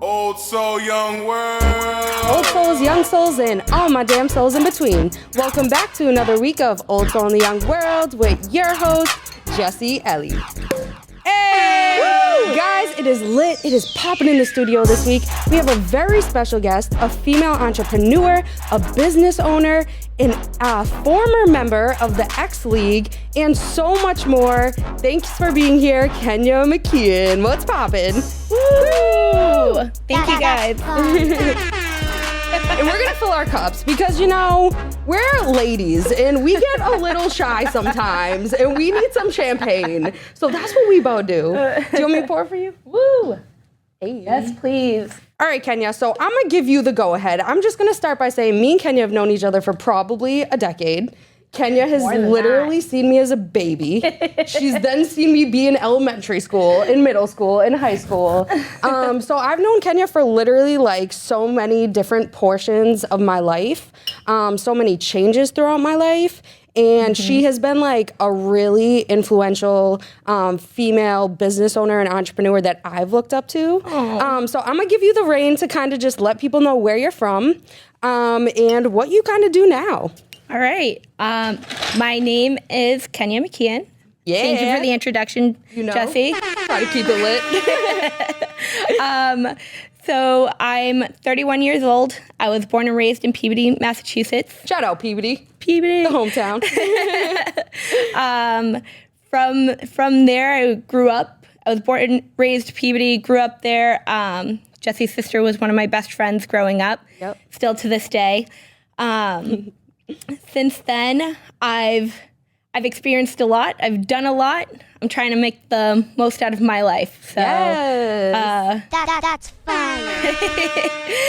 Old soul, young world. Old souls, young souls, and all my damn souls in between. Welcome back to another week of Old Soul in the Young World with your host, Jessie, Elly. Hey! Woo! Guys, it is lit. It is popping in the studio this week. We have a very special guest, a female entrepreneur, a business owner, and a former member of the X League, and so much more. Thanks for being here, Kenia McKeon. What's poppin'? Woo! Thank you guys. And we're gonna fill our cups because, you know, we're ladies and we get a little shy sometimes and we need some champagne. So that's what we both do. Do you want me to pour for you? Woo! Hey. Yes, please. All right, Kenia, so I'm gonna give you the go-ahead. I'm just gonna start by saying me and Kenia have known each other for probably a decade. Kenia has literally seen me as a baby. She's then seen me be in elementary school, in middle school, in high school. So I've known Kenia for literally like so many different portions of my life, so many changes throughout my life. And she has been like a really influential female business owner and entrepreneur that I've looked up to. So I'm gonna give you the reign to kind of just let people know where you're from and what you kind of do now. All right. My name is Kenia McKeon. Yeah. Thank you for the introduction, Jessie. Try to keep it lit. So I'm 31 years old. I was born and raised in Peabody, Massachusetts. Shout out Peabody. Peabody. The hometown. From there, I grew up. I was born and raised Peabody, grew up there. Jessie's sister was one of my best friends growing up. Yep. Still to this day. Since then, I've experienced a lot. I've done a lot. I'm trying to make the most out of my life. So, yes. That's fire.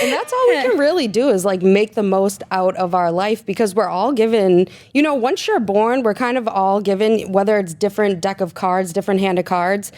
And that's all we can really do is like make the most out of our life because we're all given, you know, once you're born, we're kind of all given, whether it's different deck of cards, different hand of cards,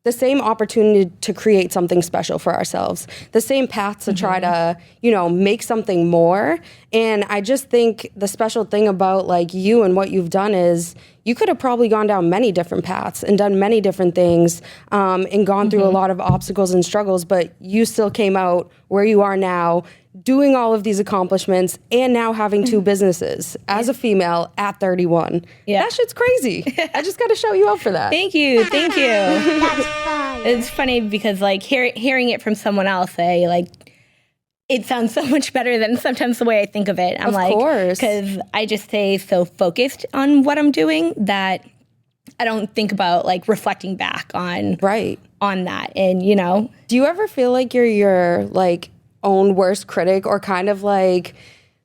the same opportunity to create something special for ourselves, the same path to try to, you know, make something more. And I just think the special thing about like you and what you've done is you could have probably gone down many different paths and done many different things and gone through a lot of obstacles and struggles, but you still came out where you are now, doing all of these accomplishments and now having two businesses as a female at 31. Yeah. That shit's crazy. I just got to shout you out for that. Thank you. Thank you. That's fire. It's funny because like hearing it from someone else, it sounds so much better than sometimes the way I think of it. I'm Of course. because I just stay so focused on what I'm doing that I don't think about like reflecting back on that. And you know, do you ever feel like you're your like own worst critic or kind of like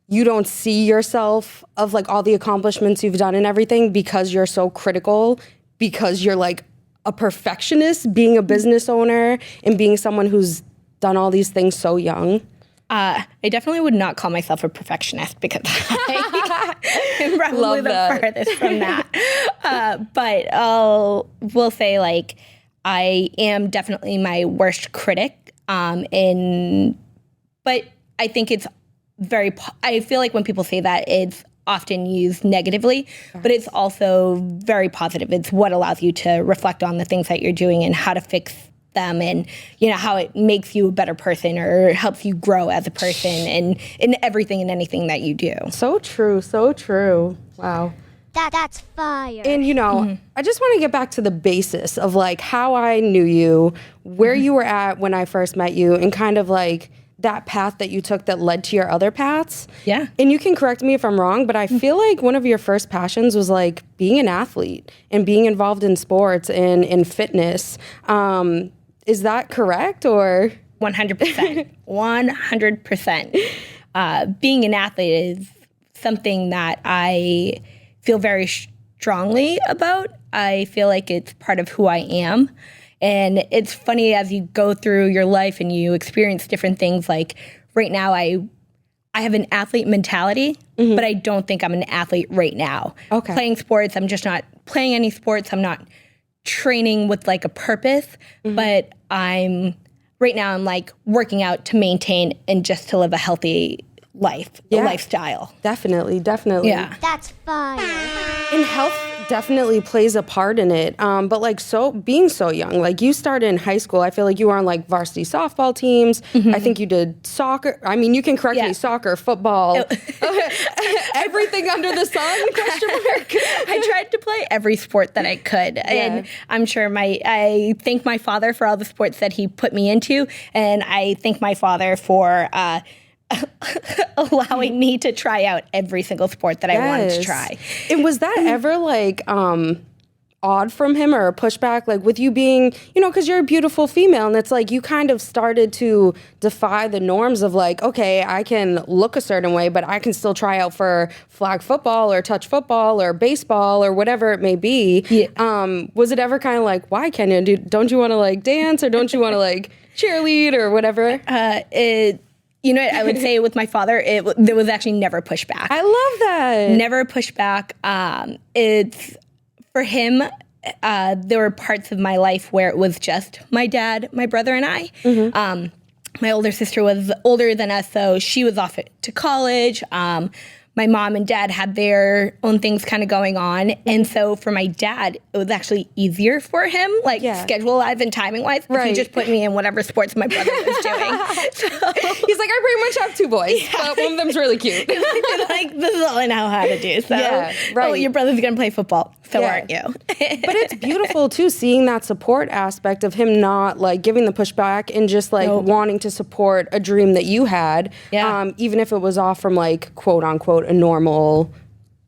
you don't see yourself of like all the accomplishments you've done and everything because you're so critical, because you're like a perfectionist being a business owner and being someone who's done all these things so young? I definitely would not call myself a perfectionist because I am probably the farthest from that. But we'll say like I am definitely my worst critic. But I think it's I feel like when people say that, it's often used negatively, but it's also very positive. It's what allows you to reflect on the things that you're doing and how to fix them and, you know, how it makes you a better person or helps you grow as a person and in everything and anything that you do. So true, so true. Wow. That's fire. And, you know, I just want to get back to the basis of like how I knew you, where you were at when I first met you, and kind of like that path that you took that led to your other paths. Yeah. And you can correct me if I'm wrong, but I feel like one of your first passions was like being an athlete and being involved in sports and in fitness. Is that correct or? 100%. 100%. Being an athlete is something that I feel very strongly about. I feel like it's part of who I am. And it's funny as you go through your life and you experience different things. Like right now, I have an athlete mentality, but I don't think I'm an athlete right now. Okay. Playing sports, I'm just not playing any sports. I'm not training with like a purpose, but right now I'm like working out to maintain and just to live a healthy life, a lifestyle. Definitely. Yeah. That's fire. In health, definitely plays a part in it. But like, so being so young, like you started in high school, I feel like you were on like varsity softball teams. I think you did soccer. I mean, you can correct me, soccer, football, everything under the sun, question mark. I tried to play every sport that I could. And I'm sure I thank my father for all the sports that he put me into. And I thank my father for allowing me to try out every single sport that I wanted to try. And was that ever like odd from him or a pushback, like with you being, you know, because you're a beautiful female and it's like you kind of started to defy the norms of like, okay, I can look a certain way, but I can still try out for flag football or touch football or baseball or whatever it may be. Was it ever kind of like, why, Kenya? Don't you want to like dance or don't you want to like cheerlead or whatever? You know what I would say with my father, there was actually never pushback. I love that. Never pushback. It's for him, there were parts of my life where it was just my dad, my brother, and I. My older sister was older than us, so she was off to college. My mom and dad had their own things kind of going on. And so for my dad, it was actually easier for him, like schedule-wise and timing-wise, if he just put me in whatever sports my brother was doing. So, he's like, I pretty much have two boys, but one of them's really cute. Like, this is all I know how to do. So, oh, your brother's going to play football. So aren't you? But it's beautiful, too, seeing that support aspect of him not, like, giving the pushback and just, like, wanting to support a dream that you had, even if it was off from, like, quote-unquote, a normal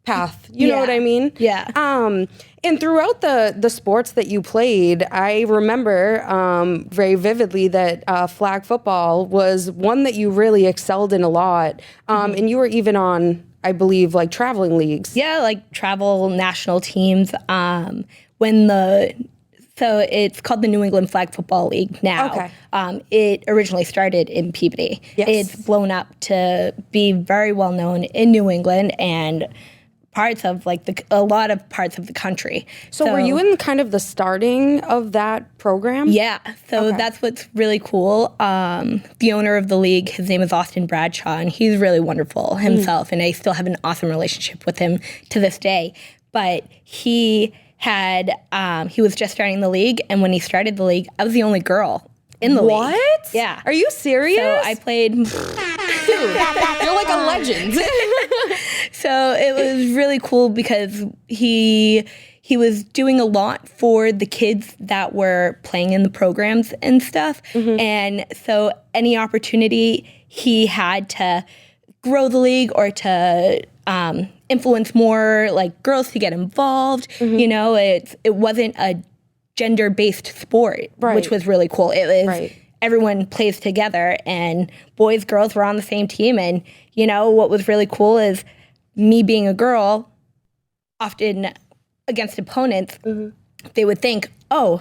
path. You know what I mean? Yeah. And throughout the sports that you played, I remember very vividly that flag football was one that you really excelled in a lot. And you were even on, I believe, like traveling leagues. Yeah, like travel national teams. So it's called the New England Flag Football League now. Okay. It originally started in Peabody. Yes. It's blown up to be very well known in New England and parts of like a lot of parts of the country. So were you in kind of the starting of that program? Yeah. So that's what's really cool. The owner of the league, his name is Austin Bradshaw, and he's really wonderful himself. And I still have an awesome relationship with him to this day. But he was just starting the league, and when he started the league, I was the only girl in the league. What? Yeah. Are you serious? So I played. Dude, you're like a legend. So it was really cool because he was doing a lot for the kids that were playing in the programs and stuff. And so any opportunity he had to grow the league or to influence more like girls to get involved. You know, it wasn't a gender-based sport, which was really cool. It was everyone plays together, and boys, girls were on the same team. And you know what was really cool is me being a girl, often against opponents, they would think, oh,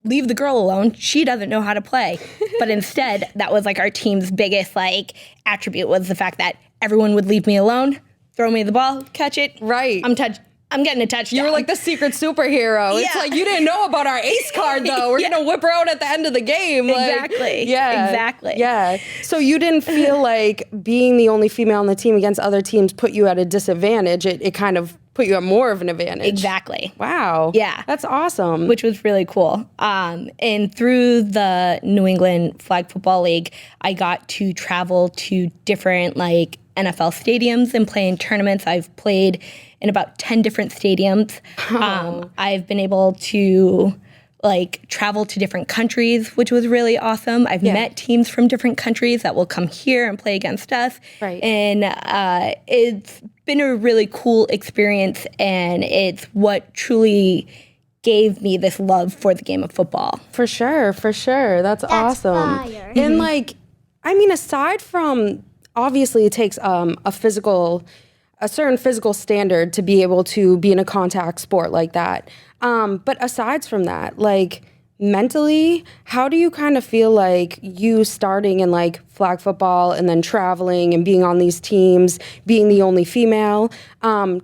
leave the girl alone. She doesn't know how to play. But instead, that was like our team's biggest like attribute was the fact that everyone would leave me alone, throw me the ball, catch it. I'm getting a touchdown. You were like the secret superhero. It's like, you didn't know about our ace card, though. We're going to whip her out at the end of the game. Exactly. Exactly. Yeah. So you didn't feel like being the only female on the team against other teams put you at a disadvantage. It kind of put you at more of an advantage. Exactly. Wow. Yeah. That's awesome. Which was really cool. And through the New England Flag Football League, I got to travel to different like NFL stadiums and play in tournaments. I've played in about 10 different stadiums. I've been able to like travel to different countries, which was really awesome. I've met teams from different countries that will come here and play against us. And it's been a really cool experience, and it's what truly gave me this love for the game of football. For sure. That's awesome. Fire. And like, I mean, aside from, obviously it takes a certain physical standard to be able to be in a contact sport like that. But aside from that, like mentally, how do you kind of feel like you starting in like flag football and then traveling and being on these teams, being the only female,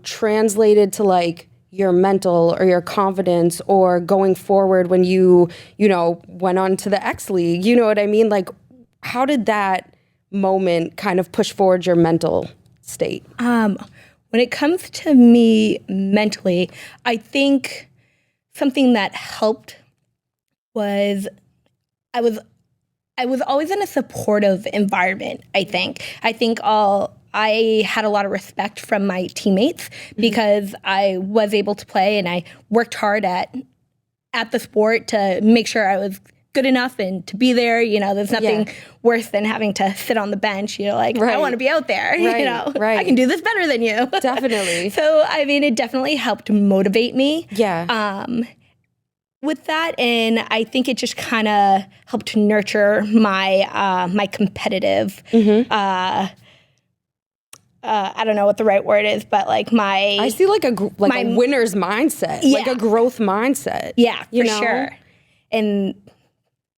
translated to like your mental or your confidence or going forward when you know, went on to the X League? You know what I mean? Like, how did that moment kind of push forward your mental state? When it comes to me mentally, I think something that helped was I was always in a supportive environment, I think. I had a lot of respect from my teammates because I was able to play and I worked hard at the sport to make sure I was good enough and to be there. There's nothing worse than having to sit on the bench. Like, I want to be out there. I can do this better than you. Definitely. So, it definitely helped motivate me. Yeah. With that, and I think it just kind of helped to nurture my my competitive. I don't know what the right word is, but like I see like a winner's mindset, like a growth mindset. Yeah, for sure. And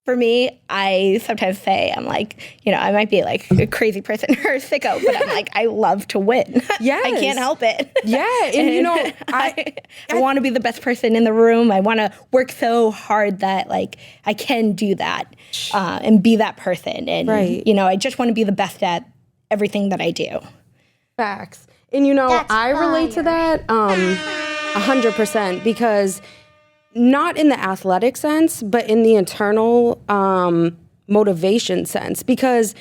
for me, I sometimes say I'm like, I might be like a crazy person or a sicko, but I'm like, I love to win. Yes. I can't help it. Yeah, and I want to be the best person in the room. I want to work so hard that like I can do that and be that person. And I just want to be the best at everything that I do. Facts. And I relate to that 100% because not in the athletic sense, but in the internal motivation sense. Because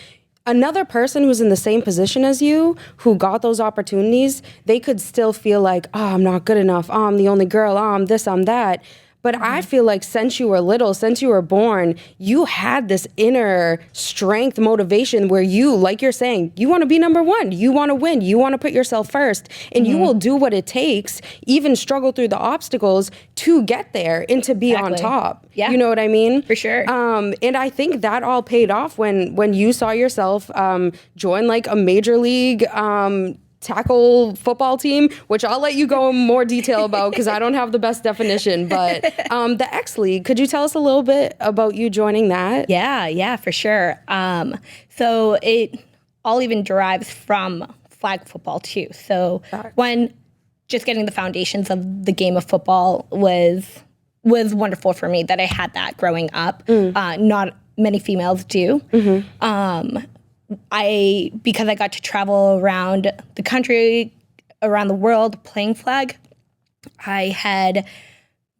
another person who's in the same position as you, who got those opportunities, they could still feel like, oh, I'm not good enough. Oh, I'm the only girl. Oh, I'm this, I'm that. But I feel like since you were little, since you were born, you had this inner strength, motivation where you, like you're saying, you want to be number one. You want to win. You want to put yourself first. And you will do what it takes, even struggle through the obstacles to get there and to be on top. Yeah. You know what I mean? For sure. And I think that all paid off when you saw yourself join like a major league tackle football team, which I'll let you go in more detail about because I don't have the best definition. But the X League, could you tell us a little bit about you joining that? Yeah, for sure. So it all even derives from flag football too. So when just getting the foundations of the game of football was wonderful for me that I had that growing up. Not many females do. Because I got to travel around the country, around the world playing flag, I had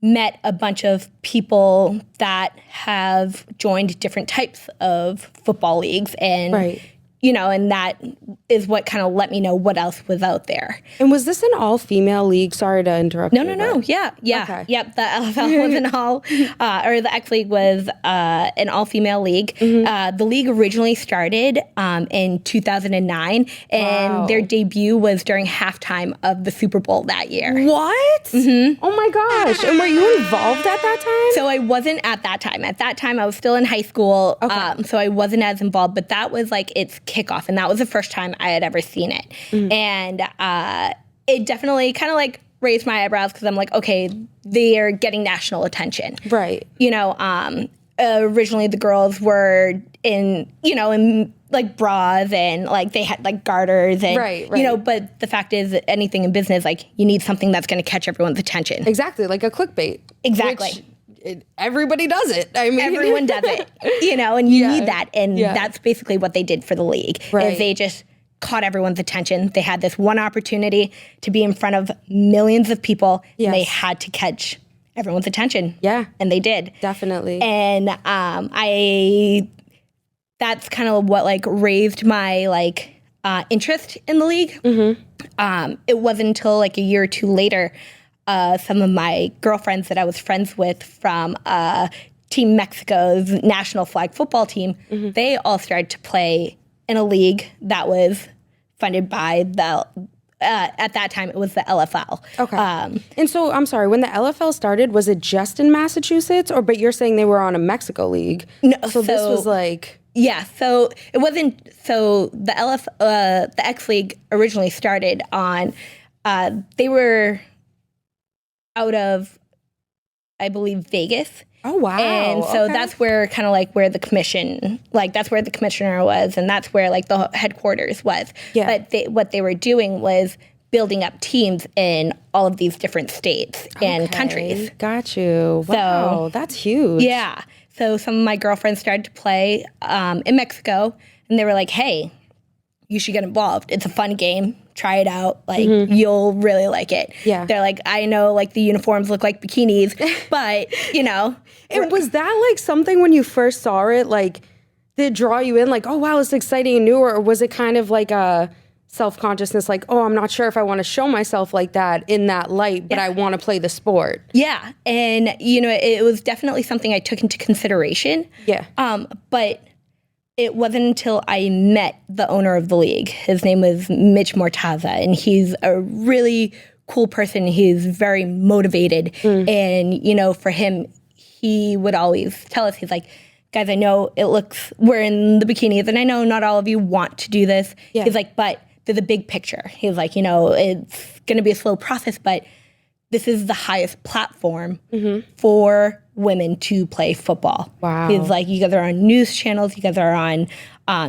met a bunch of people that have joined different types of football leagues and and that is what kind of let me know what else was out there. And was this an all-female league? Sorry to interrupt you. No. Yeah. Okay. Yep. The LFL was an all, or the X League was an all-female league. The league originally started in 2009, and their debut was during halftime of the Super Bowl that year. What? Oh my gosh. And were you involved at that time? So I wasn't at that time. At that time, I was still in high school, so I wasn't as involved, but that was like its kickoff, and that was the first time I had ever seen it. And it definitely kind of like raised my eyebrows because I'm like, okay, they're getting national attention. Right. Originally the girls were in like bras and like they had like garters and but the fact is that anything in business, like you need something that's going to catch everyone's attention. Exactly, like a clickbait. Exactly. Everybody does it. I mean, everyone does it, and you need that. And that's basically what they did for the league. Is they just caught everyone's attention. They had this one opportunity to be in front of millions of people, and they had to catch everyone's attention. Yeah. And they did. Definitely. And that's kind of what like raised my interest in the league. It wasn't until like a year or two later, some of my girlfriends that I was friends with from Team Mexico's national flag football team, they all started to play in a league that was funded by the, at that time, it was the LFL. Okay. And so, I'm sorry, when the LFL started, was it just in Massachusetts? But you're saying they were on a Mexico league. No, so this was like... Yeah, so it wasn't, so the X League originally started on, they were out of, I believe, Vegas. Oh, wow. And so that's where kind of like where the commission, like that's where the commissioner was, and that's where like the headquarters was. Yeah. But what they were doing was building up teams in all of these different states and countries. Got you. Wow, so, that's huge. Yeah. So some of my girlfriends started to play in Mexico, and they were like, hey, you should get involved. It's a fun game. try it out. Like, you'll really like it. Yeah. They're like, I know, like, the uniforms look like bikinis, but, you know. And was that, like, something when you first saw it, like, did it draw you in, like, oh, wow, it's exciting and new, or was it kind of like a self-consciousness, like, oh, I'm not sure if I want to show myself like that in that light, but I want to play the sport? Yeah. And, you know, it was definitely something I took into consideration. Yeah. But it wasn't until I met the owner of the league. His name was Mitch Mortaza, and he's a really cool person. He's very motivated. And, you know, for him, he would always tell us, he's like, guys, I know we're in the bikinis, and I know not all of you want to do this. Yeah. He's like, but there's a big picture. He's like, you know, it's going to be a slow process, but this is the highest platform for women to play football. Wow. He's like, you guys are on news channels, you guys are on,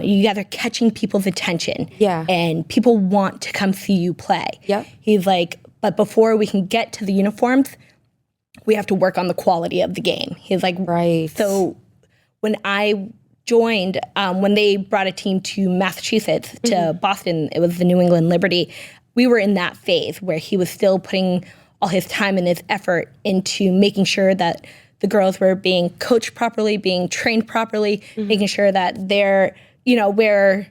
you guys are catching people's attention. Yeah. And people want to come see you play. Yep. He's like, but before we can get to the uniforms, we have to work on the quality of the game. He's like, Right. So when I joined, when they brought a team to Massachusetts, to Boston, it was the New England Liberty, we were in that phase where he was still putting all his time and his effort into making sure that the girls were being coached properly, being trained properly, making sure that they're, you know, we're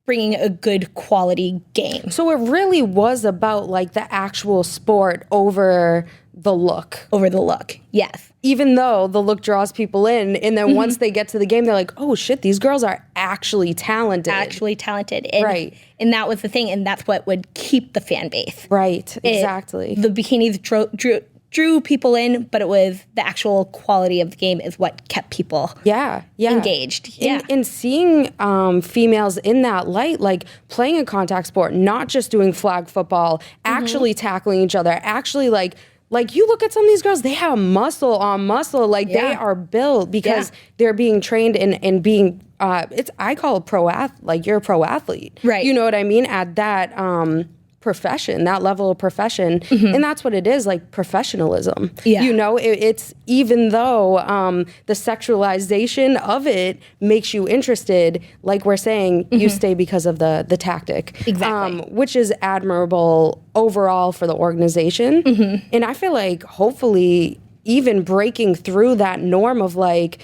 bringing a good quality game. So it really was about, like, the actual sport over the look. Over the look, yes. Even though the look draws people in, and then once they get to the game, they're like, oh shit, these girls are actually talented. And, Right. And that was the thing, and that's what would keep the fan base. Right, exactly. The bikinis drew people in, but it was the actual quality of the game is what kept people engaged. Yeah. And seeing females in that light, like playing a contact sport, not just doing flag football, actually tackling each other, actually like you look at some of these girls, they have muscle on muscle. Like they are built because they're being trained and being, I call it like you're a pro athlete. Right. You know what I mean? At that profession, that level of profession. And that's what it is, like professionalism. Yeah. You know, it's even though the sexualization of it makes you interested, like we're saying, you stay because of the tactic. Exactly. Which is admirable overall for the organization. And I feel like hopefully even breaking through that norm of like,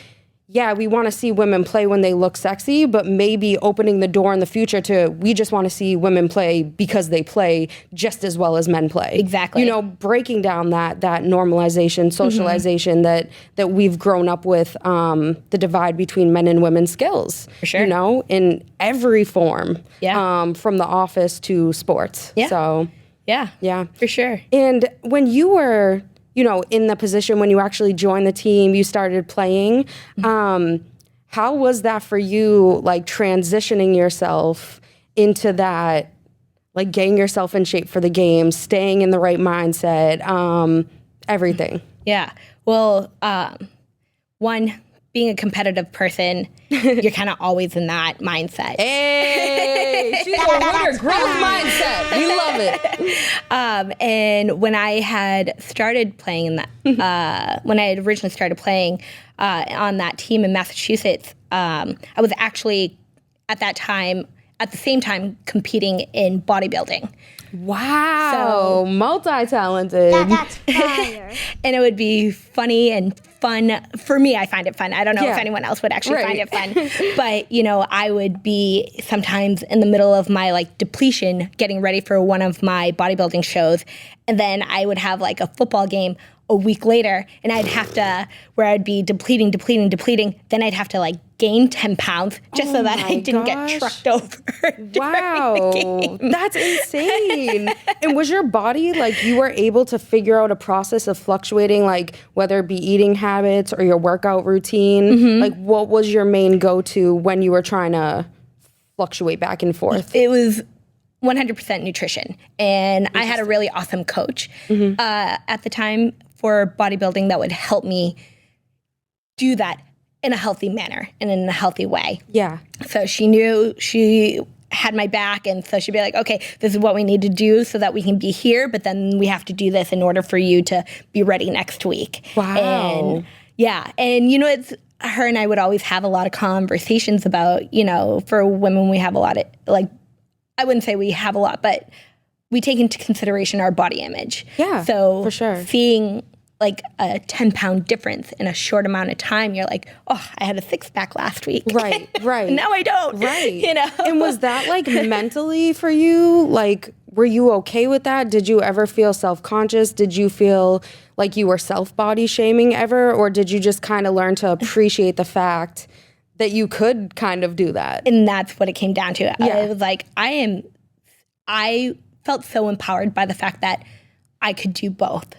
yeah, we want to see women play when they look sexy, but maybe opening the door in the future to we just want to see women play because they play just as well as men play. Exactly. You know, breaking down that normalization, socialization that we've grown up with, the divide between men and women's skills. For sure. You know, in every form. Yeah. From the office to sports. Yeah. So, Yeah, for sure. and when you were, you know, in the position when you actually joined the team, you started playing, how was that for you, like transitioning yourself into that, like getting yourself in shape for the game, staying in the right mindset, everything? Yeah. Well, one, being a competitive person, you're kind of always in that mindset. Hey, she's a winner, growth mindset. We love it. And when I had started playing in that, when I had originally started playing on that team in Massachusetts, I was actually at the same time competing in bodybuilding. Wow, multi-talented. That's fire. And it would be funny and fun. For me, I find it fun. I don't know if Yeah. anyone else would actually find Right. it fun. But, you know, I would be sometimes in the middle of my, like, depletion, getting ready for one of my bodybuilding shows. And then I would have, like, a football game a week later, and I'd have to, where I'd be depleting. Then I'd have to, like, gain 10 pounds just so that I didn't gosh. get trucked over. Wow, that's insane. And was your body, like, you were able to figure out a process of fluctuating, like, whether it be eating habits or your workout routine? Like, what was your main go-to when you were trying to fluctuate back and forth? It was 100% nutrition. And I had a really awesome coach at the time for bodybuilding that would help me do that in a healthy manner and in a healthy way. Yeah. So she knew, she had my back, and so she'd be like, okay, this is what we need to do so that we can be here, but then we have to do this in order for you to be ready next week. Wow. And yeah, and you know, it's her and I would always have a lot of conversations about, you know, for women we have a lot of, like, I wouldn't say we have a lot, but we take into consideration our body image. Yeah, so for sure. Seeing like a 10-pound difference in a short amount of time, you're like, oh, I had a 6-pack last week. Right. Now I don't. Right. You know? And was that like mentally for you? Like, were you okay with that? Did you ever feel self-conscious? Did you feel like you were self-body shaming ever? Or did you just kind of learn to appreciate the fact that you could kind of do that? And that's what it came down to. Yeah. I was like, I felt so empowered by the fact that I could do both.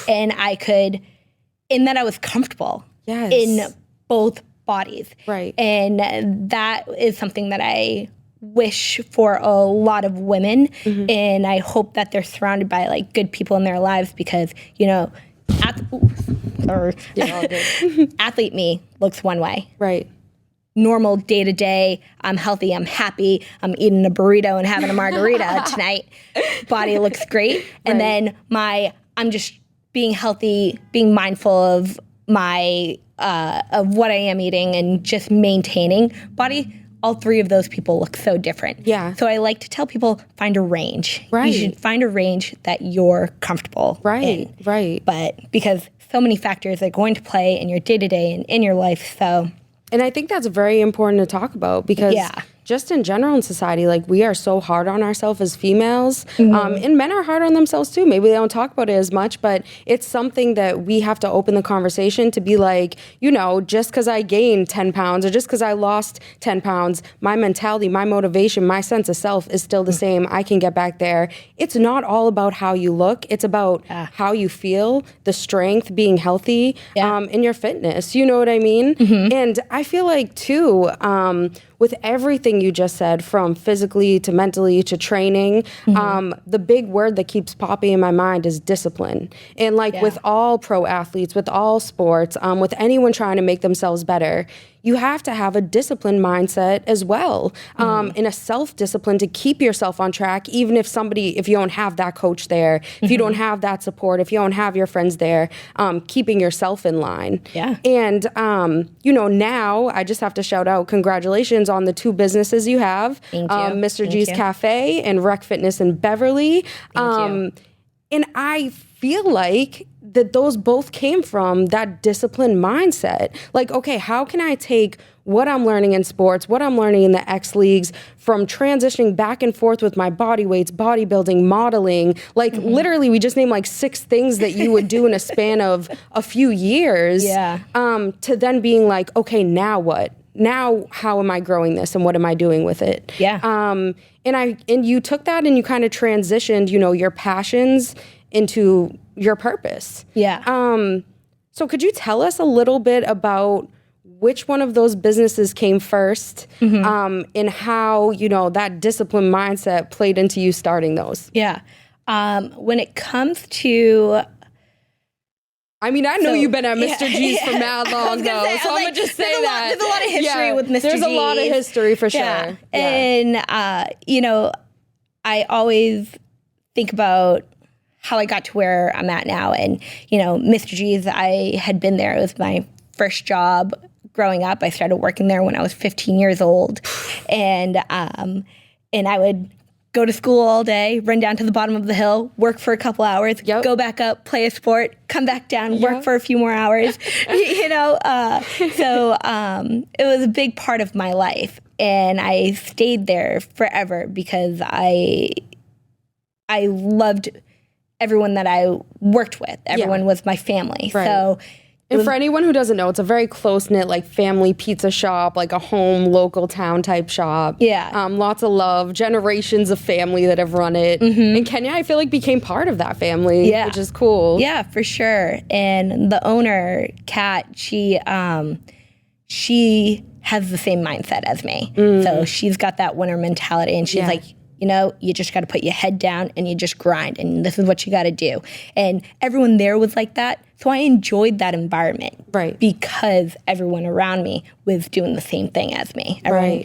And that I was comfortable in both bodies. Right. And that is something that I wish for a lot of women. Mm-hmm. And I hope that they're surrounded by like good people in their lives because, you know, athlete me looks one way. Right. Normal day to day, I'm healthy, I'm happy, I'm eating a burrito and having a margarita tonight. Body looks great. And then I'm just being healthy, being mindful of my of what I am eating and just maintaining body. All three of those people look so different. Yeah. So I like to tell people, find a range. Right. You should find a range that you're comfortable in. Right. But because so many factors are going to play in your day-to-day and in your life, so... And I think that's very important to talk about because just in general in society, like we are so hard on ourselves as females, and men are hard on themselves too. Maybe they don't talk about it as much, but it's something that we have to open the conversation to be like, you know, just because I gained 10 pounds or just because I lost 10 pounds, my mentality, my motivation, my sense of self is still the same. I can get back there. It's not all about how you look. It's about how you feel, the strength, being healthy, and your fitness. You know what I mean? And I feel like too, with everything you just said, from physically to mentally to training, the big word that keeps popping in my mind is discipline. And like with all pro athletes, with all sports, with anyone trying to make themselves better, you have to have a disciplined mindset as well, and a self-discipline to keep yourself on track, even if you don't have that coach there, if you don't have that support, if you don't have your friends there, keeping yourself in line. Yeah. And, you know, now I just have to shout out congratulations on the 2 businesses you have. Thank you. Mr. G's Cafe and RECK Fitness in Beverly. Thank you. And I feel like that those both came from that disciplined mindset. Like, okay, how can I take what I'm learning in sports, what I'm learning in the X leagues, from transitioning back and forth with my body weights, bodybuilding, modeling, like literally we just named like 6 things that you would do in a span of a few years, to then being like, okay, now what? Now, how am I growing this and what am I doing with it? Yeah. And you took that and you kind of transitioned, you know, your passions into your purpose. Yeah. So could you tell us a little bit about which one of those businesses came first, and how, you know, that discipline mindset played into you starting those? Yeah. When it comes to... I mean, I know you've been at Mr. G's for mad long, though, so I'm going to just say that. There's a lot of history with Mr. G's. There's a lot of history, for sure. Yeah. And, you know, I always think about how I got to where I'm at now. And, you know, Mr. G's, I had been there. It was my first job growing up. I started working there when I was 15 years old. And I would go to school all day, run down to the bottom of the hill, work for a couple hours, go back up, play a sport, come back down, work for a few more hours, you know? So it was a big part of my life. And I stayed there forever because I loved everyone that I worked with. Everyone was my family. Right. So and for anyone who doesn't know, it's a very close-knit, like, family pizza shop, like a home, local town type shop. Yeah. Lots of love, generations of family that have run it. And Kenya, I feel like, became part of that family, which is cool. Yeah, for sure. And the owner, Kat, she has the same mindset as me. So she's got that winner mentality, and she's like, you know, you just got to put your head down and you just grind, and this is what you got to do. And everyone there was like that. So I enjoyed that environment. Right. Because everyone around me was doing the same thing as me. Everyone,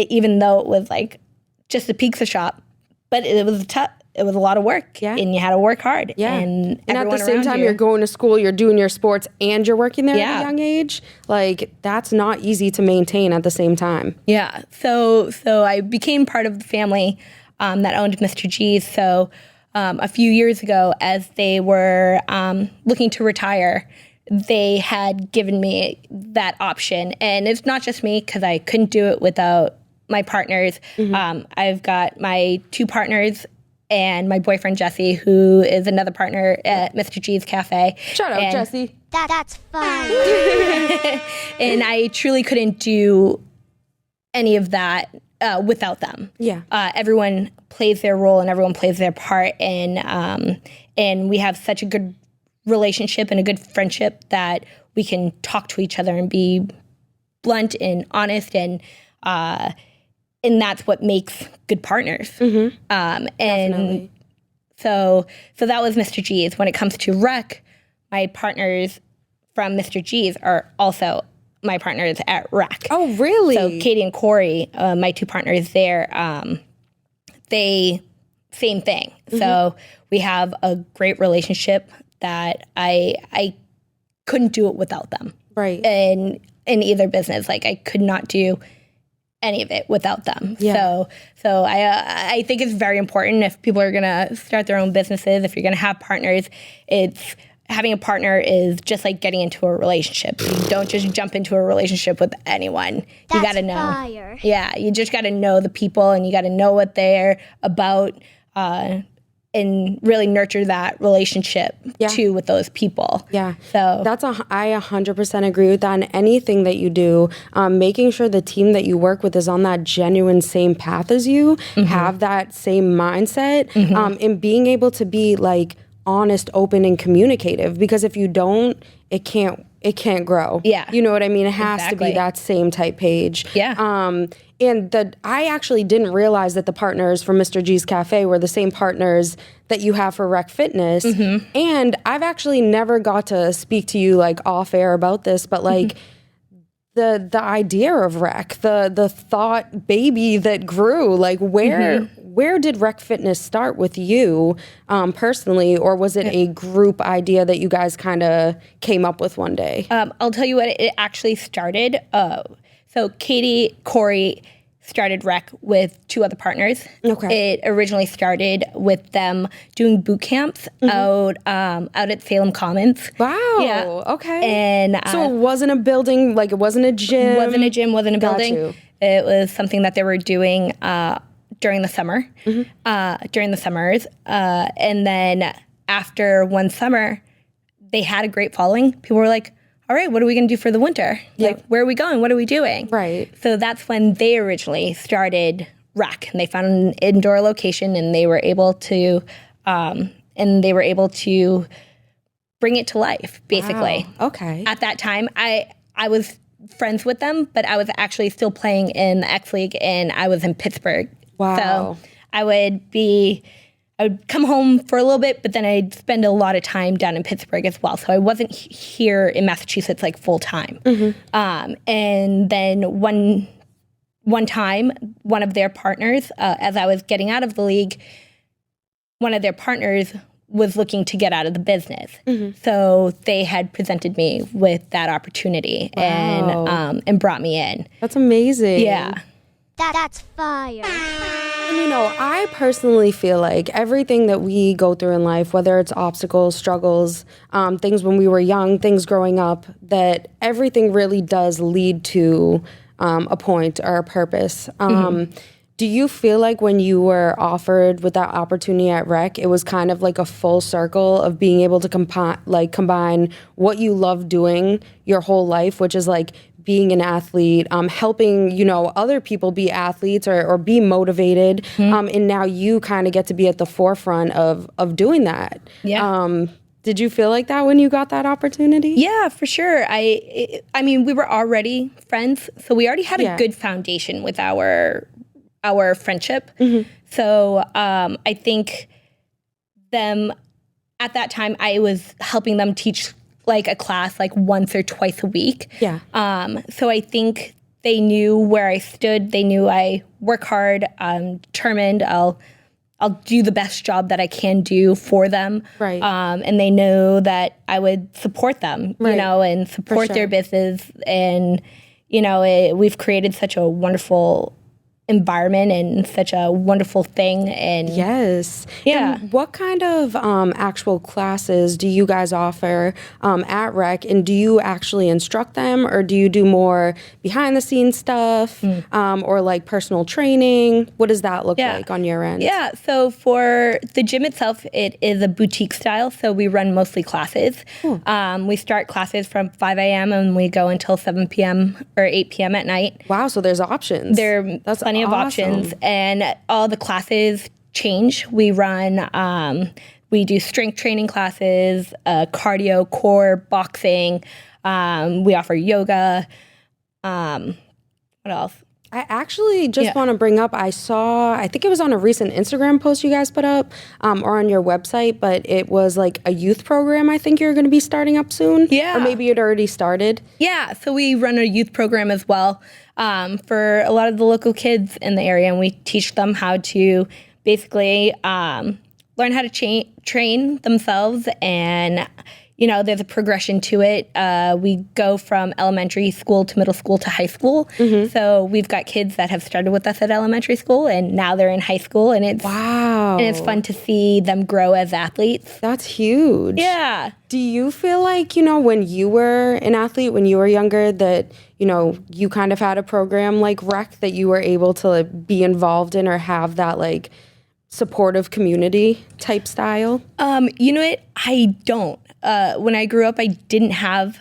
even though it was like just a pizza shop, but it was it was a lot of work, and you had to work hard. Yeah. And at the same time, you, you're going to school, you're doing your sports, and you're working there Yeah. at a young age. Like, that's not easy to maintain at the same time. Yeah. So I became part of the family that owned Mr. G's. So a few years ago, as they were looking to retire, they had given me that option. And it's not just me, because I couldn't do it without my partners. I've got my 2 partners and my boyfriend, Jessie, who is another partner at Mr. G's Cafe. Shout out, Jessie. That's fire. And I truly couldn't do any of that without them. Yeah. Everyone plays their role and everyone plays their part. And we have such a good relationship and a good friendship that we can talk to each other and be blunt and honest, and that's what makes good partners. And so that was Mr. G's. When it comes to RECK, my partners from Mr. G's are also my partners at RECK. Oh, really? So Katie and Corey, my 2 partners there, they same thing. So we have a great relationship that I couldn't do it without them. Right. In either business, like I could not do any of it without them. Yeah. So I think it's very important if people are gonna start their own businesses, if you're gonna have partners, it's having a partner is just like getting into a relationship. You don't just jump into a relationship with anyone. You gotta know. Fire. Yeah, you just gotta know the people, and you gotta know what they're about, and really nurture that relationship too with those people. Yeah. So I 100% agree with that. And anything that you do, making sure the team that you work with is on that genuine same path as you, have that same mindset, and being able to be like honest, open, and communicative. Because if you don't, it can't grow. Yeah. You know what I mean? It has to Exactly. be that same type page. Yeah. And I actually didn't realize that the partners from Mr. G's Cafe were the same partners that you have for RECK Fitness. And I've actually never got to speak to you like off air about this, but like the idea of RECK, the thought baby that grew, like where did RECK Fitness start with you personally, or was it a group idea that you guys kind of came up with one day? I'll tell you what it actually started. So Katie, Corey started RECK with 2 other partners. Okay. It originally started with them doing boot camps out at Salem Commons. Wow. Yeah. Okay. And so it wasn't a building, like it wasn't a gym. wasn't a gym, wasn't a Got building. you. It was something that they were doing during the summer, during the summers. And then after one summer, they had a great following. People were like, all right, what are we going to do for the winter? Like, where are we going? What are we doing? Right. So that's when they originally started RECK, and they found an indoor location, and they were able to, bring it to life, basically. Wow. Okay. At that time, I was friends with them, but I was actually still playing in the X League, and I was in Pittsburgh. Wow. So I would come home for a little bit, but then I'd spend a lot of time down in Pittsburgh as well. So I wasn't here in Massachusetts like full time. And then one time, one of their partners, as I was getting out of the league, one of their partners was looking to get out of the business. So they had presented me with that opportunity and brought me in. That's amazing. Yeah. That's fire. And you know, I personally feel like everything that we go through in life, whether it's obstacles, struggles, things when we were young, things growing up, that everything really does lead to a point or a purpose. Do you feel like when you were offered with that opportunity at RECK, it was kind of like a full circle of being able to combine what you love doing your whole life, which is like being an athlete, helping, you know, other people be athletes or be motivated. And now you kind of get to be at the forefront of doing that. Yeah. Did you feel like that when you got that opportunity? Yeah, for sure. I mean, we were already friends, so we already had a Yeah. good foundation with our friendship. So I think them at that time, I was helping them teach like a class like once or twice a week. Yeah. So I think they knew where I stood. They knew I work hard. I'm determined. I'll I'll do the best job that I can do for them. Right. And they know that I would support them, Right. you know, and support sure. their business. And, you know, we've created such a wonderful environment and such a wonderful thing. And Yes. Yeah. And what kind of actual classes do you guys offer at RECK? And do you actually instruct them, or do you do more behind the scenes stuff or like personal training? What does that look like on your end? Yeah, so for the gym itself, it is a boutique style, so we run mostly classes. We start classes from 5 a.m. and we go until 7 p.m. or 8 p.m. at night. Wow, so there's options. That's plenty of options, and all the classes change. We run, we do strength training classes, cardio, core, boxing. We offer yoga. What else? I actually just want to bring up, I think it was on a recent Instagram post you guys put up or on your website, but it was like a youth program I think you're going to be starting up soon. Yeah. Or maybe it already started. Yeah, so we run a youth program as well for a lot of the local kids in the area, and we teach them how to basically learn how to train themselves. And, you know, there's a progression to it. We go from elementary school to middle school to high school. So we've got kids that have started with us at elementary school, and now they're in high school, and it's Wow. and it's fun to see them grow as athletes. That's huge. Yeah. Do you feel like, you know, when you were an athlete, when you were younger, that, you know, you kind of had a program like RECK that you were able to like, be involved in or have that like supportive community type style? You know what? I don't. When I grew up, I didn't have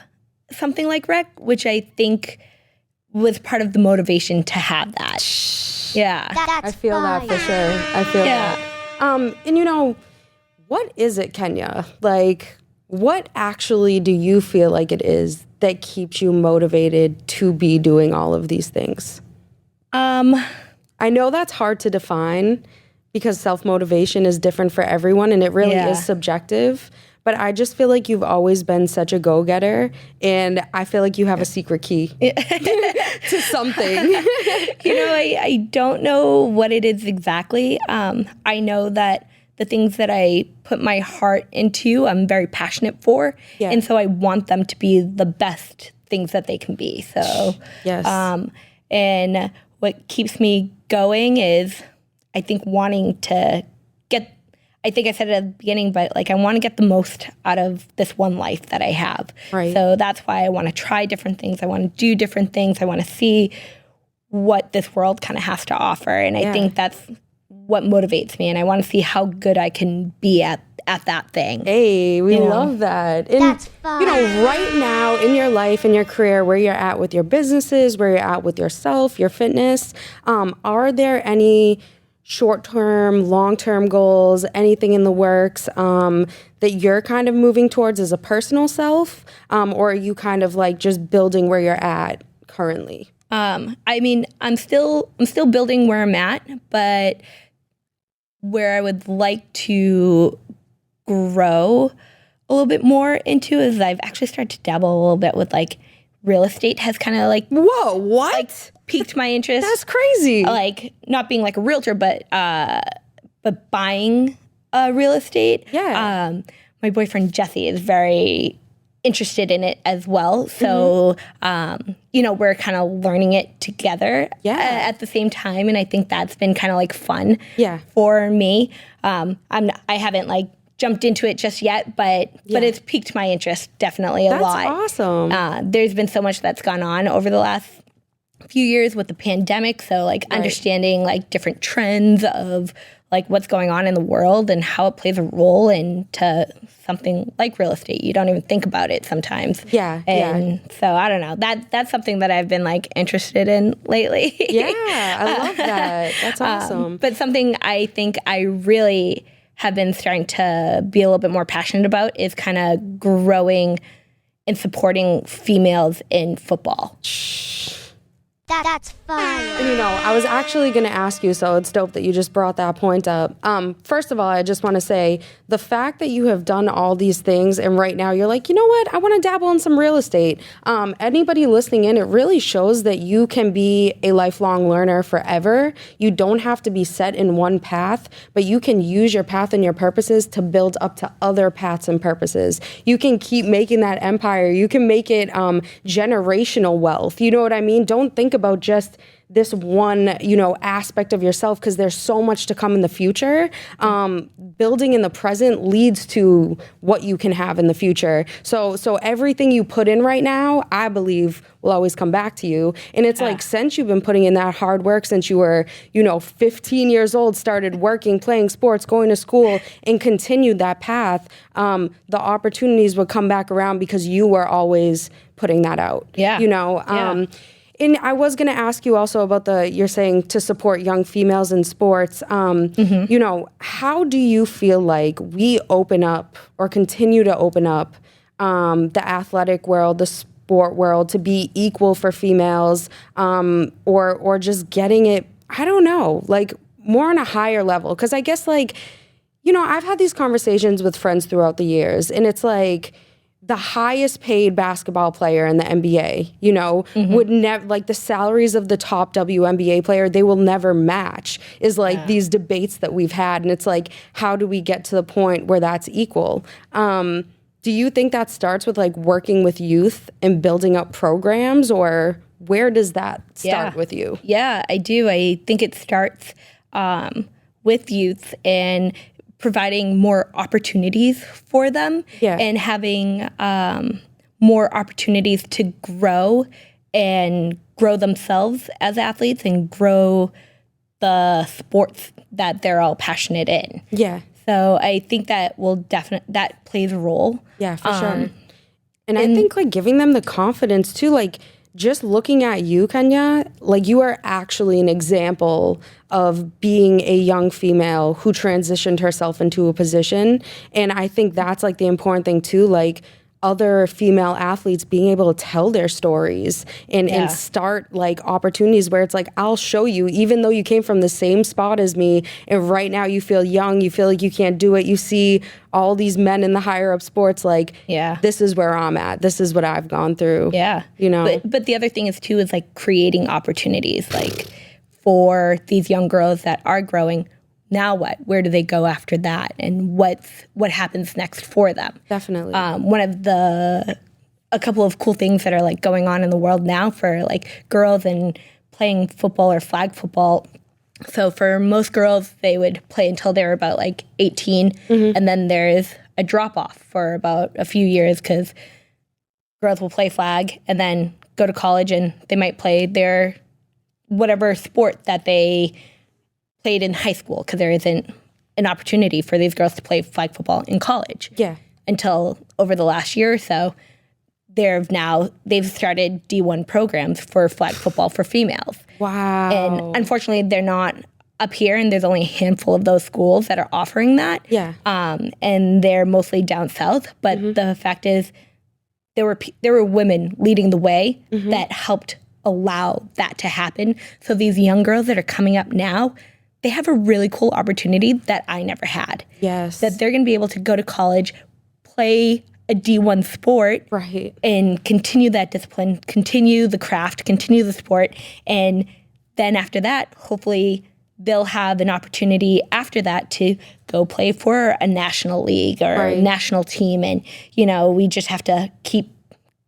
something like RECK, which I think was part of the motivation to have that. Yeah. That's I feel that for sure. I feel that. And you know, what is it, Kenya? Like, what actually do you feel like it is that keeps you motivated to be doing all of these things? I know that's hard to define because self-motivation is different for everyone and it really is subjective. But I just feel like you've always been such a go-getter, and I feel like you have a secret key to something. You know, I don't know what it is exactly. I know that the things that I put my heart into, I'm very passionate for. Yeah. And so I want them to be the best things that they can be. So, Yes. And what keeps me going is, I think, wanting to get, I think I said it at the beginning, but like I want to get the most out of this one life that I have. Right. So that's why I want to try different things. I want to do different things. I want to see what this world kind of has to offer. And I think that's what motivates me. And I want to see how good I can be at that thing. Hey, we love that. And, That's fun. you know, right now in your life, in your career, where you're at with your businesses, where you're at with yourself, your fitness, are there any short-term, long-term goals, anything in the works that you're kind of moving towards as a personal self? Or are you kind of like just building where you're at currently? I mean, I'm still building where I'm at, but where I would like to grow a little bit into is I've actually started to dabble a little bit with like real estate. Has kind of like Whoa, what? like piqued my interest. That's crazy. Like not being like a realtor, but buying real estate. Yeah. My boyfriend Jessie is very interested in it as well. So, you know, we're kind of learning it together at the same time. And I think that's been kind of like fun for me. I haven't like jumped into it just yet, but it's piqued my interest definitely a lot. That's awesome. There's been so much that's gone on over the last few years with the pandemic. So like understanding like different trends of like what's going on in the world and how it plays a role into something like real estate. You don't even think about it sometimes. And so I don't know. That's something that I've been like interested in lately. I love that. That's awesome. But something I think I really have been starting to be a little bit more passionate about is kind of growing and supporting females in football. That's fire. And I was actually going to ask you, so it's dope that you just brought that point up. First of all, I just want to say the fact that you have done all these things and right now you're like, you know what, I want to dabble in some real estate. Anybody listening in, it really shows that you can be a lifelong learner forever. You don't have to be set in one path, but you can use your path and your purposes to build up to other paths and purposes. You can keep making that empire. You can make it generational wealth. You know what I mean? Don't think about just this one, aspect of yourself, because there's so much to come in the future. Building in the present leads to what you can have in the future. So everything you put in right now, I believe, will always come back to you. And it's like, since you've been putting in that hard work, since you were, 15 years old, started working, playing sports, going to school, and continued that path, the opportunities would come back around because you were always putting that out. Yeah. And I was going to ask you also about you're saying to support young females in sports. How do you feel like we open up or continue to open up the athletic world, the sport world, to be equal for females, or just getting it, I don't know, like more on a higher level? Because I guess I've had these conversations with friends throughout the years, and it's like, the highest paid basketball player in the NBA, would never, the salaries of the top WNBA player, they will never match, is these debates that we've had. And it's like, how do we get to the point where that's equal? Do you think that starts with working with youth and building up programs, or where does that start with you? Yeah, I do. I think it starts with youth and providing more opportunities for them, and having more opportunities to grow themselves as athletes and grow the sports that they're all passionate in. Yeah. So I think that that plays a role. Yeah, for sure. And I think giving them the confidence too, just looking at you, Kenia, you are actually an example of being a young female who transitioned herself into a position. And I think that's the important thing too, other female athletes being able to tell their stories and start opportunities where it's I'll show you, even though you came from the same spot as me and right now you feel young, you feel like you can't do it, you see all these men in the higher up sports, this is where I'm at, this is what I've gone through. Yeah. But the other thing is too is creating opportunities for these young girls that are growing. Now what? Where do they go after that? And what happens next for them? Definitely. One of a couple of cool things that are going on in the world now for girls and playing football or flag football. So for most girls, they would play until they were about 18, and then there's a drop off for about a few years because girls will play flag and then go to college and they might play their whatever sport that they played in high school, because there isn't an opportunity for these girls to play flag football in college. Yeah. Until over the last year or so, they've started D1 programs for flag football for females. Wow. And unfortunately, they're not up here, and there's only a handful of those schools that are offering that. Yeah. And they're mostly down south. But the fact is, there were women leading the way that helped allow that to happen. So these young girls that are coming up now, they have a really cool opportunity that I never had. Yes. That they're going to be able to go to college, play a D1 sport, right, and continue that discipline, continue the craft, continue the sport. And then after that, hopefully they'll have an opportunity after that to go play for a national league or a national team. And, we just have to keep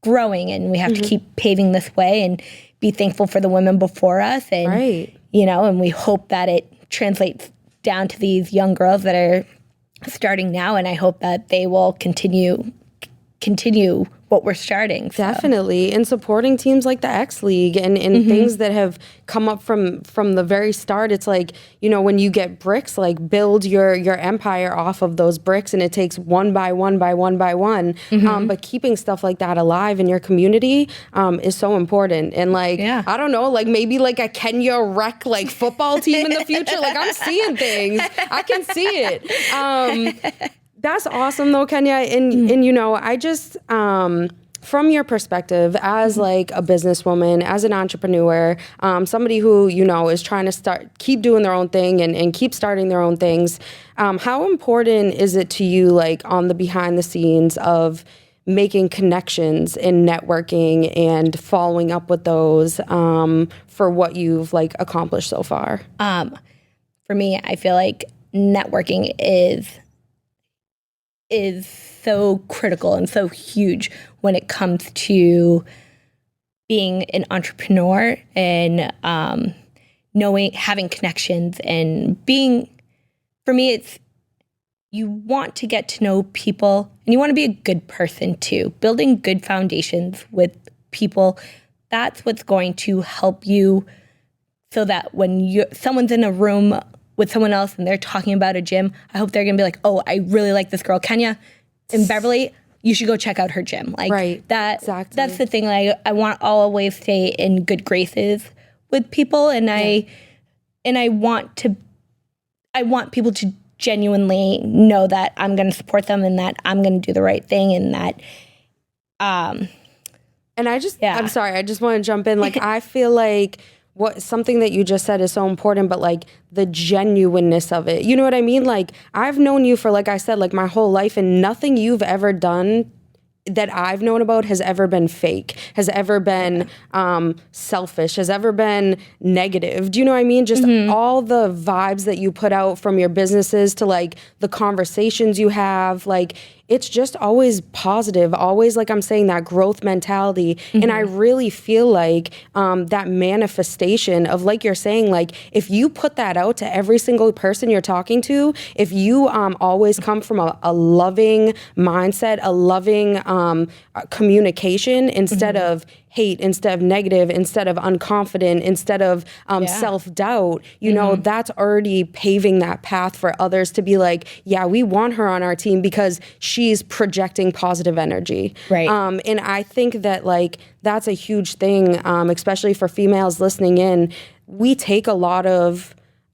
growing, and we have to keep paving this way and be thankful for the women before us. And, and we hope that it translates down to these young girls that are starting now. And I hope that they will continue what we're starting. So. Definitely. And supporting teams like the X League and things that have come up from the very start. It's when you get bricks, build your empire off of those bricks, and it takes one by one by one by one. But keeping stuff like that alive in your community is so important. And I don't know, maybe a Kenya RECK football team in the future. I'm seeing things. I can see it. That's awesome though, Kenia. And I just, from your perspective as like a businesswoman, as an entrepreneur, somebody who, you know, is trying to keep doing their own thing and keep starting their own things, how important is it to you, like on the behind the scenes of making connections and networking and following up with those for what you've like accomplished so far? For me, I feel like networking is so critical and so huge when it comes to being an entrepreneur and having connections and being, for me, it's you want to get to know people and you want to be a good person too. Building good foundations with people, that's what's going to help you so that when someone's in a room with someone else and they're talking about a gym, I hope they're going to be like, oh, I really like this girl, Kenia in Beverly. You should go check out her gym. Like right. Exactly. That's the thing. Like, I want to always stay in good graces with people, and I want people to genuinely know that I'm going to support them and that I'm going to do the right thing, and that and I'm sorry, I just want to jump in. Like, I feel like something that you just said is so important, but like the genuineness of it. You know what I mean? Like, I've known you for, like I said, like my whole life, and nothing you've ever done that I've known about has ever been fake, has ever been selfish, has ever been negative. Do you know what I mean? Just all the vibes that you put out from your businesses to like the conversations you have, like it's just always positive, always, like I'm saying, that growth mentality. And I really feel like that manifestation of, like you're saying, like if you put that out to every single person you're talking to, if you always come from a loving mindset, a loving communication instead of hate, instead of negative, instead of unconfident, instead of self-doubt, you know, that's already paving that path for others to be like, yeah, we want her on our team because she's projecting positive energy. Right. And I think that like that's a huge thing, especially for females listening in. We take a lot,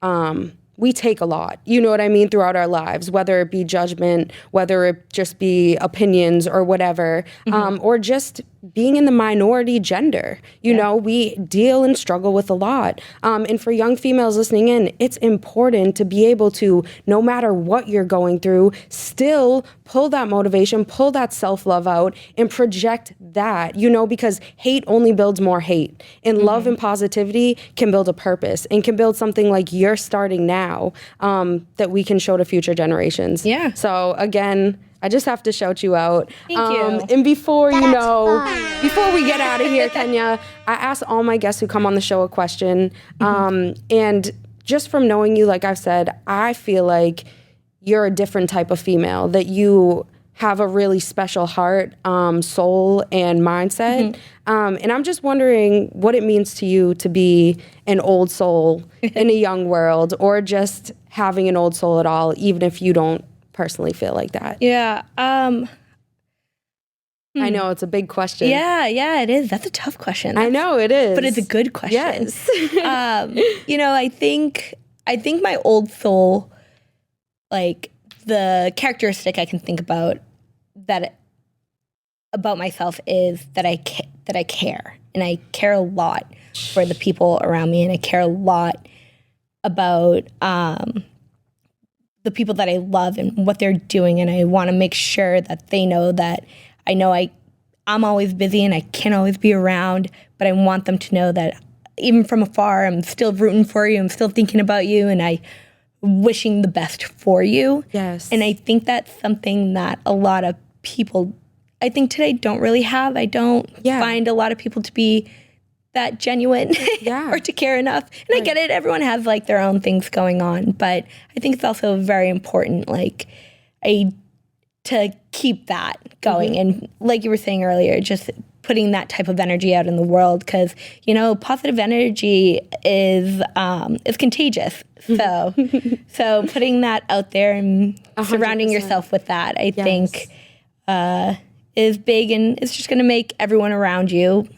you know what I mean, throughout our lives, whether it be judgment, whether it just be opinions or whatever, or just being in the minority gender. You know, we deal and struggle with a lot. And for young females listening in, it's important to be able to, no matter what you're going through, still pull that motivation, pull that self-love out and project that, you know, because hate only builds more hate. And love and positivity can build a purpose and can build something like you're starting now that we can show to future generations. Yeah. So again, I just have to shout you out. Thank you. And before we get out of here, Kenia, I ask all my guests who come on the show a question. And just from knowing you, like I've said, I feel like you're a different type of female, that you have a really special heart, soul, and mindset. And I'm just wondering what it means to you to be an old soul in a young world, or just having an old soul at all, even if you don't personally feel like that. Yeah. I know it's a big question. Yeah, it is. That's a tough question. I know it is. But it's a good question. Yes. You know, I think my old soul, like the characteristic I can think about myself is that I care, and I care a lot for the people around me, and I care a lot about the people that I love and what they're doing, and I want to make sure that they know that I'm always busy and I can't always be around, but I want them to know that even from afar, I'm still rooting for you, I'm still thinking about you, and I wishing the best for you. Yes. And I think that's something that a lot of people, I think today, don't really have. I don't find a lot of people to be that genuine or to care enough. And I get it. Everyone has like their own things going on, but I think it's also very important, like to keep that going. And like you were saying earlier, just putting that type of energy out in the world, because, you know, positive energy is contagious. So putting that out there and 100%. Surrounding yourself with that, I think is big, and it's just going to make everyone around you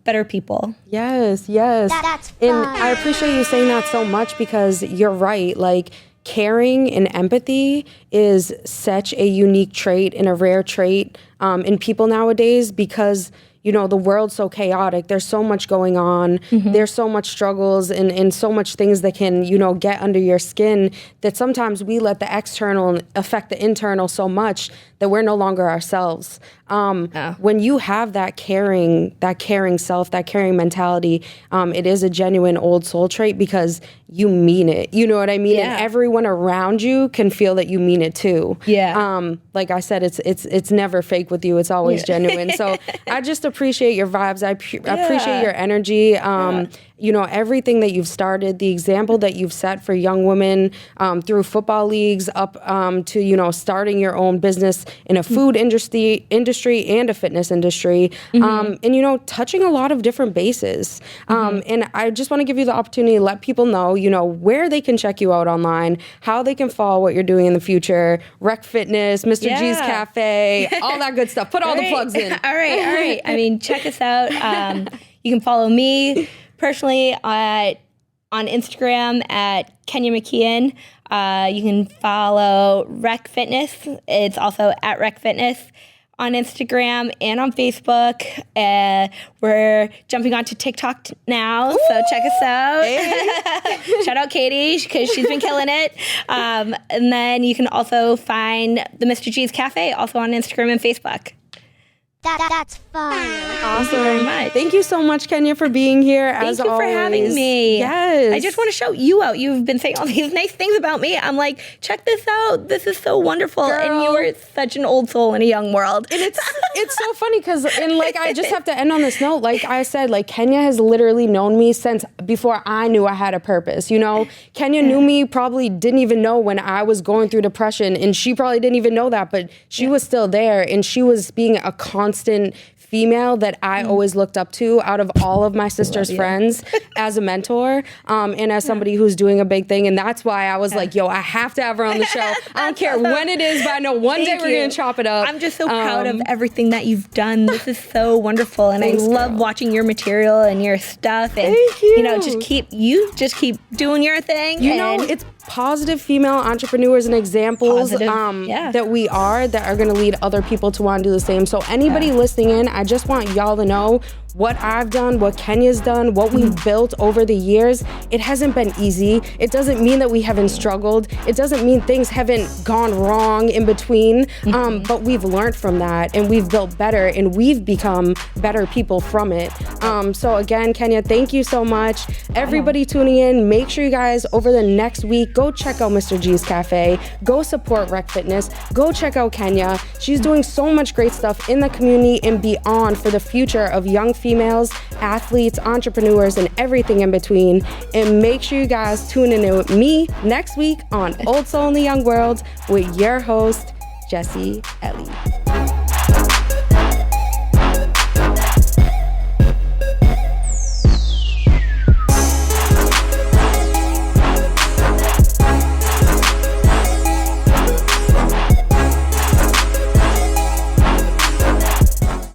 better people. Yes. That's fun. And I appreciate you saying that so much, because you're right. Like, caring and empathy is such a unique trait and a rare trait in people nowadays because, you know, the world's so chaotic. There's so much going on. There's so much struggles and so much things that can, you know, get under your skin that sometimes we let the external affect the internal so much that we're no longer ourselves. When you have that caring self, that caring mentality, it is a genuine old soul trait because you mean it. You know what I mean? Yeah. And everyone around you can feel that you mean it too. Yeah. Like I said, it's never fake with you. It's always genuine. So I just appreciate your vibes. I appreciate your energy. You know, everything that you've started, the example that you've set for young women through football leagues up to, you know, starting your own business in a food industry and a fitness industry, and, you know, touching a lot of different bases. And I just want to give you the opportunity to let people know, you know, where they can check you out online, how they can follow what you're doing in the future, RECK Fitness, Mr. G's Cafe, all that good stuff. Put all the plugs in. All right. I mean, check us out. You can follow me personally on Instagram at Kenia McKeon. You can follow RECK Fitness. It's also at RECK Fitness on Instagram and on Facebook. We're jumping onto TikTok now, so check us out. Hey. Shout out Katie, because she's been killing it. And then you can also find the Mr. G's Cafe, also on Instagram and Facebook. That's fire. Awesome. Thank you very much. Thank you so much, Kenia, for being here. Thank as you for always. having me. Yes. I just want to shout you out. You've been saying all these nice things about me. I'm like, check this out. This is so wonderful. Girl. And you are such an old soul in a young world. And it's so funny because, and like, I just have to end on this note. Like I said, like, Kenia has literally known me since before I knew I had a purpose. You know, Kenia knew me, probably didn't even know when I was going through depression, and she probably didn't even know that, but she was still there, and she was being a constant female that I always looked up to out of all of my sister's friends as a mentor, and as somebody who's doing a big thing. And that's why I was like, yo, I have to have her on the show. I don't care when it is, but I know one day we're going to chop it up. I'm just so proud of everything that you've done. This is so wonderful. And Thanks, I love watching your material and your stuff. And, Thank you. you know, just keep doing your thing. You know, it's positive female entrepreneurs and examples that we are going to lead other people to want to do the same. So anybody listening in, I just want y'all to know what I've done, what Kenia's done, what we've built over the years. It hasn't been easy. It doesn't mean that we haven't struggled. It doesn't mean things haven't gone wrong in between, but we've learned from that, and we've built better, and we've become better people from it. So again, Kenia, thank you so much. Everybody tuning in, make sure you guys over the next week, go check out Mr. G's Cafe, go support RECK Fitness, go check out Kenia. She's doing so much great stuff in the community and beyond for the future of young females, athletes, entrepreneurs, and everything in between. And make sure you guys tune in with me next week on Old Soul in the Young World with your host, Jessie, Elly.